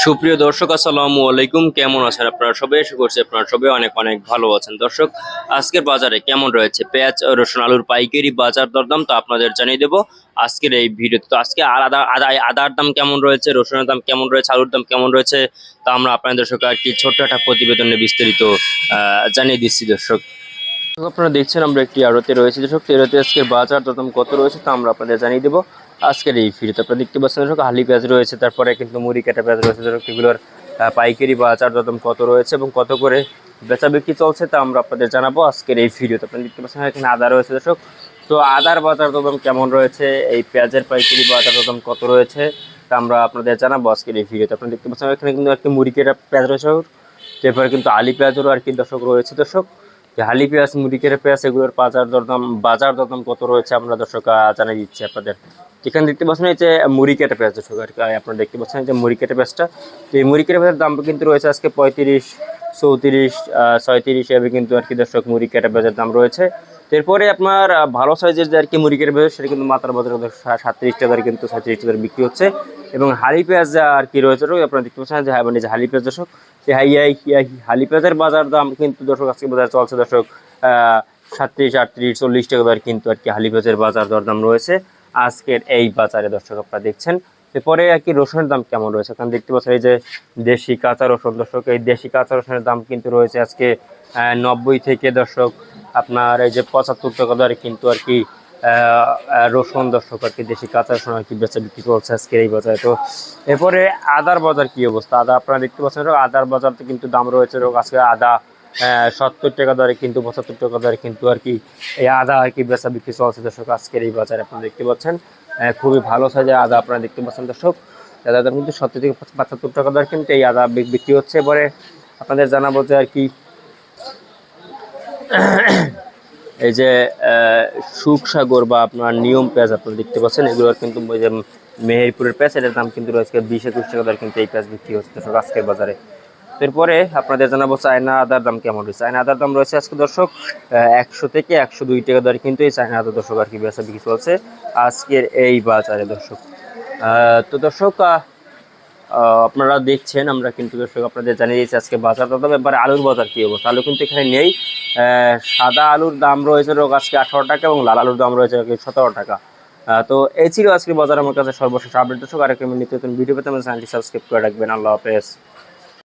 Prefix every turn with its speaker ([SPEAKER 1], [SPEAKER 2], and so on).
[SPEAKER 1] সুপ্রিয় দর্শক, আসসালামু আলাইকুম। কেমন আছেন আপনারা সবাই? আশা করছি আপনারা সবাই অনেক অনেক ভালো আছেন। দর্শক, আজকের বাজারে কেমন রয়েছে পেঁয়াজ ও রসুন আলুর পাইকারি বাজার দরদাম তো আপনাদের জানিয়ে দেবো আজকের এই ভিডিওতে। তো আজকে আদার দাম কেমন রয়েছে, রসুনের দাম কেমন রয়েছে, আলুর দাম কেমন রয়েছে, তা আমরা আপনাদের দর্শক আর কি ছোট্ট একটা প্রতিবেদনে বিস্তারিত জানিয়ে দিচ্ছি। দর্শক, আপনারা দেখছেন আমরা একটি আড়তে রয়েছে। দর্শক, তেরোতে আজকের বাজার দরদাম কত রয়েছে তা আমরা আপনাদের জানিয়ে দেবো আজকের এই ভিডিওতে। আপনারা দেখতে পাচ্ছেন দর্শক, হালি পেঁয়াজ রয়েছে, তারপরে কিন্তু মুড়ি কাটা পেঁয়াজ রয়েছে। দর্শক, এগুলোর পাইকারি বাজার দরদাম কত রয়েছে এবং কত করে বেচা বিক্রি চলছে তা আমরা আপনাদের জানাবো আজকের এই ভিডিওতে। আপনারা দেখতে পাচ্ছেন এখানে আদা রয়েছে। দর্শক, তো আদার বাজার দরদাম কেমন রয়েছে, এই পেঁয়াজের পাইকারি বাজার দরদাম কত রয়েছে তা আমরা আপনাদের জানাবো আজকের এই ভিডিওতে। আপনারা দেখতে পাচ্ছেন এখানে কিন্তু একটি মুড়ি কাটা পেঁয়াজ রয়েছে, তারপরে কিন্তু আলি পেঁয়াজেরও আর কি দর্শক রয়েছে। দর্শক, হালি পেঁয়াজ, মুড়িকের পেঁয়াজ, এগুলোর বাজার দরদাম কত রয়েছে আমরা দর্শক জানিয়ে দিচ্ছি আপনাদের। এখানে দেখতে পাচ্ছেন এই যে মুড়ি কেটে পেঁয়াজ দর্শক, আর কি আপনারা দেখতে পাচ্ছেন যে মুড়ি কেটে পেঁয়াজটা। তো এই মুড়ি কেটে পেঁয়াজের দাম কিন্তু রয়েছে আজকে 35, 34, 37 এভাবে কিন্তু আর কি দর্শক মুড়ি কেটে পেঁয়াজের দাম রয়েছে। এরপরে আপনার ভালো সাইজের যে আর কি মুড়ি কেটে পেঁয়াজ, সেটা কিন্তু মাত্র বাজারে 37 টাকার কিন্তু 37 টাকার বিক্রি হচ্ছে। এবং হালি পেঁয়াজ আর কি রয়েছে আপনারা দেখতে পাচ্ছেন যে মানে যে হালি পেঁয়াজ দর্শক, হালি পেঁয়াজের বাজার দাম কিন্তু দর্শক আজকে বাজার চলছে দর্শক 37, 38, 40 টাকা দর কিন্তু আর কি হালি পেঁয়াজের বাজার দরদাম রয়েছে আজকের এই বাজারে। দর্শক, আপনারা দেখছেন। এরপরে আর কি রসুনের দাম কেমন রয়েছে, এখানে দেখতে পাচ্ছেন এই যে দেশি কাঁচা রসুন। দর্শক, এই দেশি কাঁচা রসুনের দাম কিন্তু রয়েছে আজকে 90 থেকে দর্শক আপনার এই যে 75 টাকা দরে কিন্তু আর কি রসুন দর্শক আর কি দেশি কাঁচা রসুন আর কি বেচা বিক্রি করছে আজকের এই বাজারে। তো এরপরে আদার বাজার কি অবস্থা, আদা আপনারা দেখতে পাচ্ছেন আদার বাজারতে কিন্তু দাম রয়েছে আজকে আদা 70 টাকা দরে কিন্তু 75 টাকা দরে কিন্তু আর কি এই আদা আর কি বেচা বিক্রি চলছে দর্শক আজকের এই বাজারে। আপনারা দেখতে পাচ্ছেন খুবই ভালো সাইজের আদা আপনারা দেখতে পাচ্ছেন দর্শক। আদার দাম কিন্তু 70 থেকে 75 টাকা দরে কিন্তু এই আদা বিক্রি হচ্ছে। এবারে আপনাদের জানাবো যে আর কি এই যে সুখসাগর বা আপনার নিয়ম পেঁয়াজ আপনারা দেখতে পাচ্ছেন, এগুলোর কিন্তু ওই যে মেহেরপুরের পেঁয়াজ, এটার দাম কিন্তু রয়েছে 20-21 টাকা দরে কিন্তু এই পেঁয়াজ বিক্রি হচ্ছে দর্শক আজকের বাজারে। এরপরে আপনাদের জানাবো চায়না আদার দাম কেমন রয়েছে। চায়না আদার দাম রয়েছে আজকে দর্শক 100 থেকে 102 টাকা দরে কিন্তু এই চায়না আদা দর্শক আর কি বেচা বিক্রি চলছে আজকের এই বাজারে দর্শক। তো দর্শক, আপনারা দেখছেন আমরা কিন্তু দর্শক আপনাদের জানিয়ে দিয়েছি আজকে বাজার দরদাম। এবারে আলুর বাজার কি অবস্থা, আলু কিন্তু এখানে নেই। সাদা আলুর দাম রয়েছে আজকে 18 টাকা এবং লাল আলুর দাম রয়েছে 17 টাকা। তো এই ছিল আজকে বাজার আমার কাছে সর্বশেষ আপডেট দর্শক। আর একটা নিত্য নতুন ভিডিও পেতে আমাদের চ্যানেলটি সাবস্ক্রাইব করে রাখবেন। আল্লাহ হাফেজ।